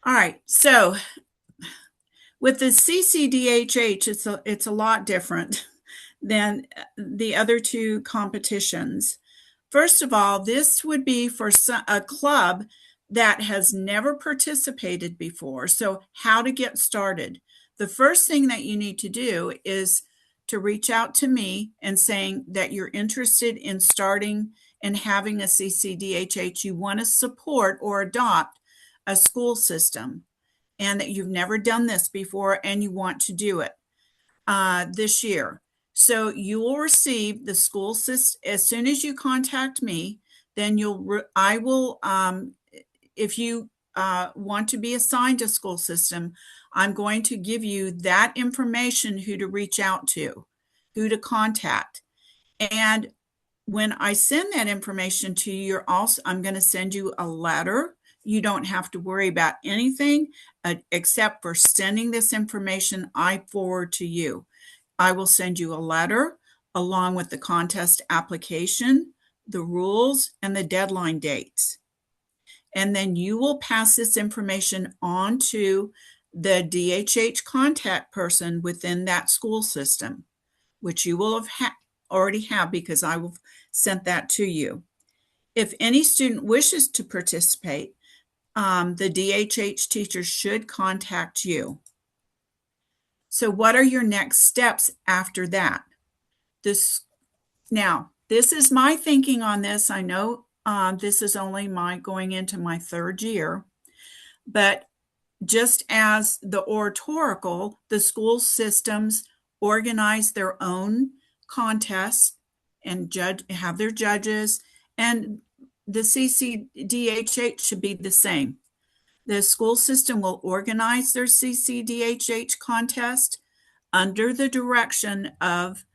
All right. So with the CCDHH, it's a lot different than the other two competitions. First of all, this would be for a club that has never participated before. So, how to get started? The first thing that you need to do is to reach out to me and saying that you're interested in starting and having a CCDHH. You want to support or adopt a school system and that you've never done this before and you want to do it this year. So you will receive the school system as soon as you contact me. Then I will, if you want to be assigned a school system, I'm going to give you that information, who to reach out to, who to contact. And when I send that information to you, I'm going to send you a letter. You don't have to worry about anything except for sending this information I forward to you. I will send you a letter along with the contest application, the rules, and the deadline dates. And then you will pass this information on to the DHH contact person within that school system, which you will have already have because I will sent that to you. If any student wishes to participate, the DHH teacher should contact you. So what are your next steps after that? This is my thinking on this. I know this is only my going into my third year, but just as the oratorical, the school systems organize their own contests and have their judges, and the CCDHH should be the same. The school system will organize their CCDHH contest under the direction of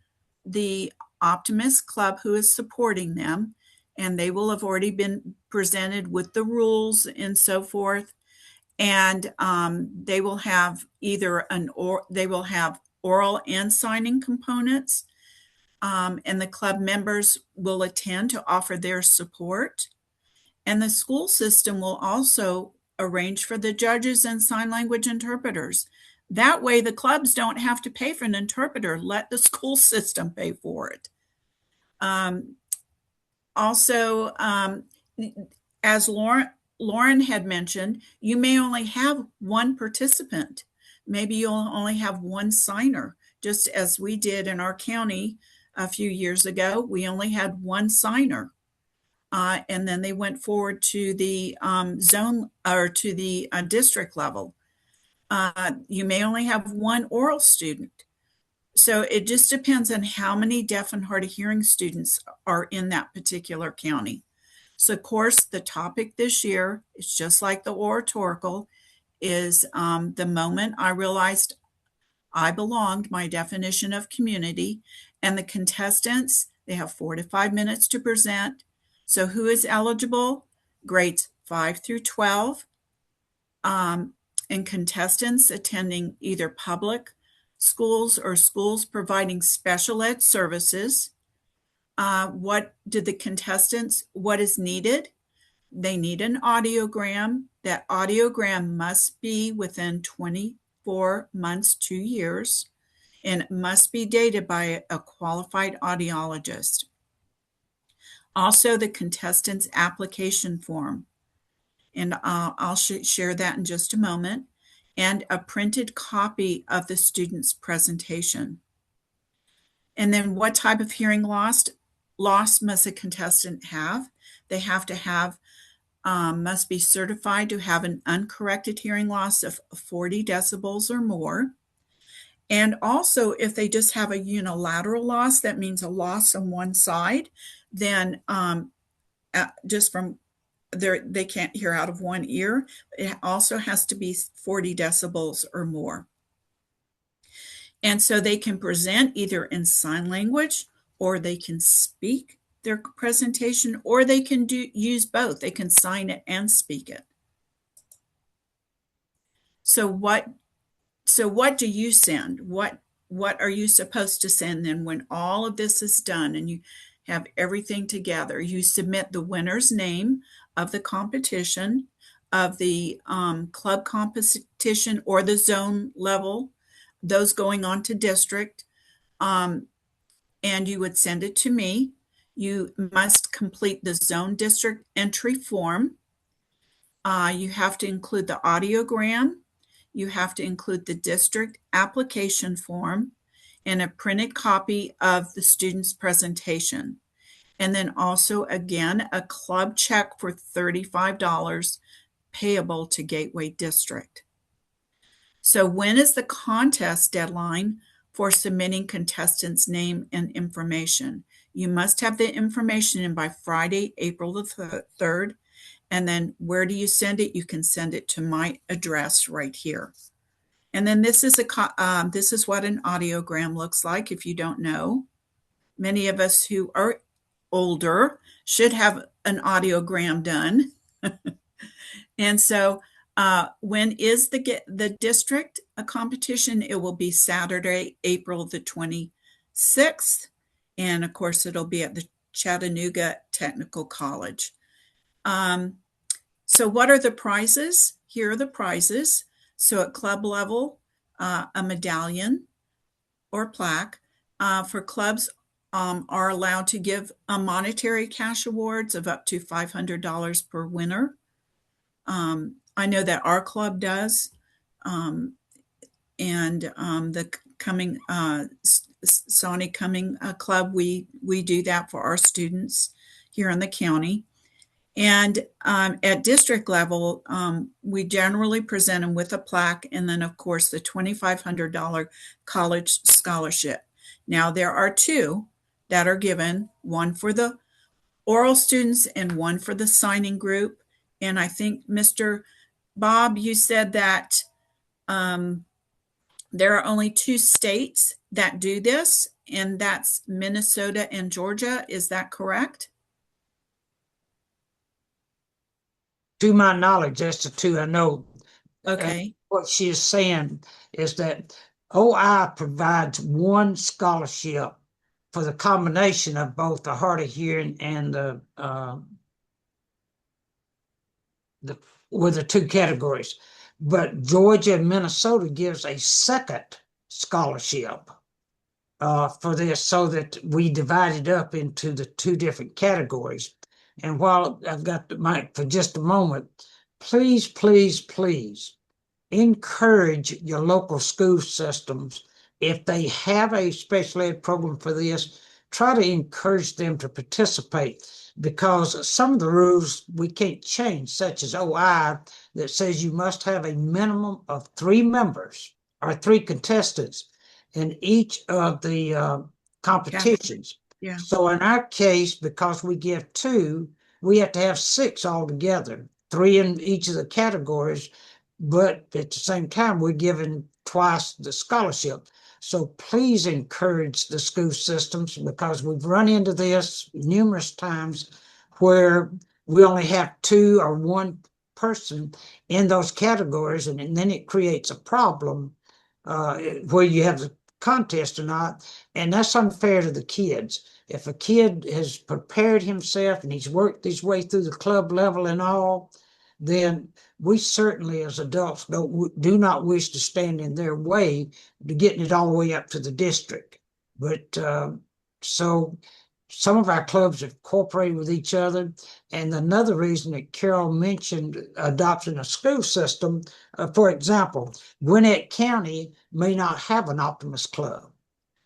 the Optimist Club, who is supporting them, and they will have already been presented with the rules and so forth. And they will have they will have oral and signing components, and the club members will attend to offer their support. And the school system will also arrange for the judges and sign language interpreters. That way, the clubs don't have to pay for an interpreter. Let the school system pay for it. Also, as Lauren had mentioned, you may only have one participant. Maybe you'll only have one signer, just as we did in our county a few years ago. We only had one signer. And then they went forward to the zone or to the district level. You may only have one oral student. So it just depends on how many deaf and hard of hearing students are in that particular county. So, of course, the topic this year is just like the oratorical, is the moment I realized I belonged, my definition of community, and the contestants, they have 4 to 5 minutes to present. So who is eligible? Grades 5 through 12, and contestants attending either public schools or schools providing special ed services. What is needed? They need an audiogram. That audiogram must be within 24 months, 2 years, and it must be dated by a qualified audiologist. Also, the contestant's application form, and I'll share that in just a moment, and a printed copy of the student's presentation. And then what type of hearing loss must a contestant have? They have to have, must be certified to have an uncorrected hearing loss of 40 decibels or more. And also, if they just have a unilateral loss, that means a loss on one side, then just from they can't hear out of one ear. It also has to be 40 decibels or more. And so they can present either in sign language, or they can speak their presentation, or they can use both. They can sign it and speak it. So what do you send? What are you supposed to send then when all of this is done and you have everything together? You submit the winner's name of the competition, of the club competition or the zone level, those going on to district, and you would send it to me. You must complete the zone district entry form. You have to include the audiogram. You have to include the district application form and a printed copy of the student's presentation. And then also, again, a club check for $35 payable to Gateway District. So when is the contest deadline for submitting contestants' name and information? You must have the information in by Friday, April the 3rd. And then where do you send it? You can send it to my address right here. And then this is what an audiogram looks like if you don't know. Many of us who are older should have an audiogram done. And so when is the district a competition? It will be Saturday, April the 26th. And of course, it'll be at the Chattanooga Technical College. So what are the prizes? Here are the prizes. So at club level, a medallion or plaque. For clubs are allowed to give monetary cash awards of up to $500 per winner. I know that our club does. And the coming Sony Coming Club, we do that for our students here in the county. And at district level, we generally present them with a plaque and then, of course, the $2,500 college scholarship. Now, there are two that are given, one for the oral students and one for the signing group. And I think, Mr. Bob, you said that there are only two states that do this, and that's Minnesota and Georgia. Is that correct? To my knowledge, that's the two I know. Okay. What she is saying is that OI provides one scholarship for the combination of both the hard of hearing and with the two categories. But Georgia and Minnesota gives a second scholarship for this, so that we divide it up into the two different categories. And while I've got the mic for just a moment, please, please, please encourage your local school systems. If they have a special ed program for this, try to encourage them to participate, because some of the rules we can't change, such as OI, that says you must have a minimum of 3 members or 3 contestants in each of the competitions. Yeah. So in our case, because we give 2, we have to have 6 altogether, 3 in each of the categories, but at the same time, we're giving twice the scholarship. So please encourage the school systems, because we've run into this numerous times where we only have 2 or 1 person in those categories, and then it creates a problem where you have the contest or not, and that's unfair to the kids. If a kid has prepared himself and he's worked his way through the club level and all, then we certainly as adults do not wish to stand in their way to getting it all the way up to the district. But so some of our clubs have cooperated with each other. And another reason that Carole mentioned adopting a school system, for example, Gwinnett County may not have an Optimus Club.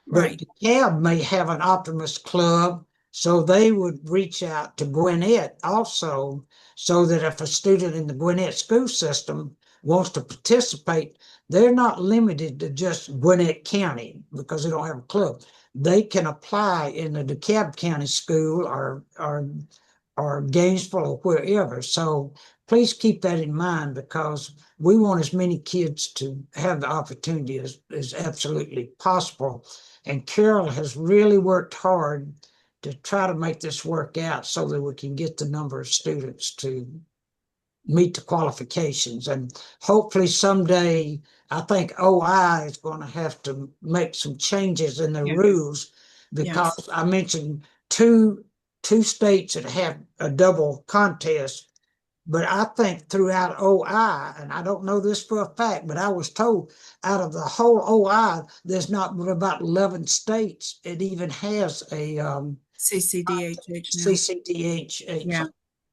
Right. But DeKalb may have an Optimus Club, so they would reach out to Gwinnett also, so that if a student in the Gwinnett school system wants to participate, they're not limited to just Gwinnett County because they don't have a club. They can apply in the DeKalb County school or Gainesville or wherever. So please keep that in mind, because we want as many kids to have the opportunity as absolutely possible. And Carole has really worked hard to try to make this work out so that we can get the number of students to meet the qualifications. And hopefully someday, I think OI is going to have to make some changes in the rules, because I mentioned two states that have a double contest, But I think throughout OI, and I don't know this for a fact, but I was told out of the whole OI, there's not but about 11 states. It even has a CCDHH now. CCDHH. Yeah.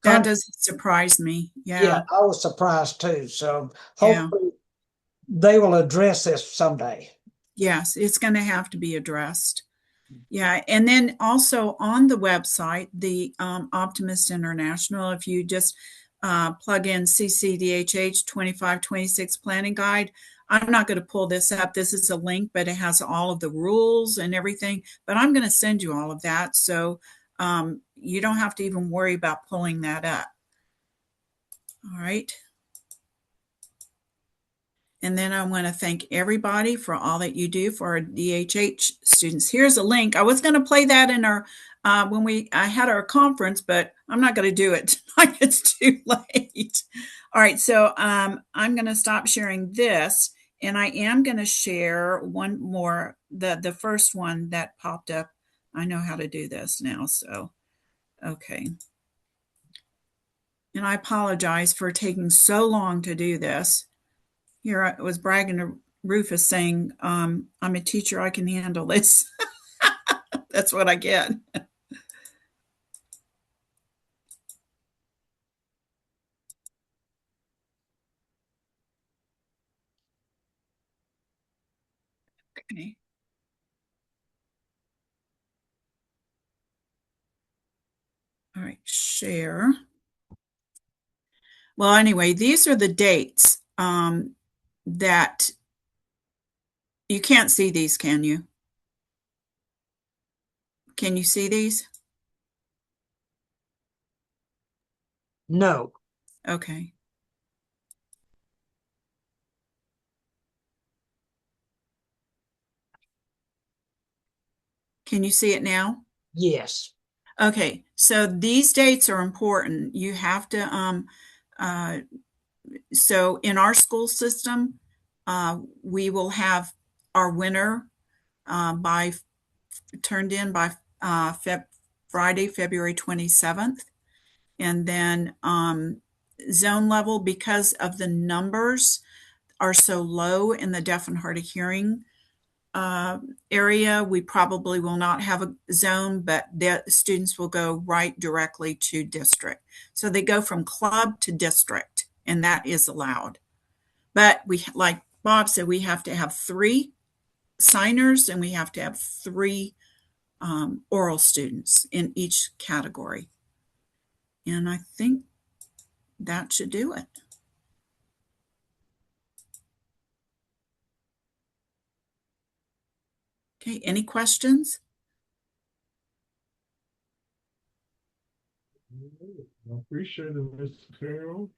That doesn't surprise me. Yeah, Yeah. I was surprised too. So Yeah. hopefully they will address this someday. Yes, it's going to have to be addressed. Yeah, and then also on the website, the Optimist International, if you just plug in CCDHH 2526 Planning Guide, I'm not going to pull this up. This is a link, but it has all of the rules and everything. But I'm going to send you all of that, so you don't have to even worry about pulling that up. All right. And then I want to thank everybody for all that you do for our DHH students. Here's a link. I was going to play that in our when I had our conference, but I'm not going to do it tonight. It's too late. All right, so I'm going to stop sharing this, and I am going to share one more. The first one that popped up. I know how to do this now, so okay. And I apologize for taking so long to do this. Here I was bragging to Rufus saying, I'm a teacher, I can handle this. That's what I get. Okay. All right, share. Well, anyway, these are the dates that you can't see these, can you? Can you see these? No. Okay. Can you see it now? Yes. Okay, so these dates are important. You have to, so in our school system, we will have our winner by turned in by Friday, February 27th. And then zone level, because of the numbers are so low in the deaf and hard of hearing area, we probably will not have a zone, but the students will go right directly to district. So they go from club to district, and that is allowed. But we, like Bob said, we have to have 3 signers and we have to have 3 oral students in each category. And I think that should do it. Okay, any questions? I appreciate it, Miss Carole.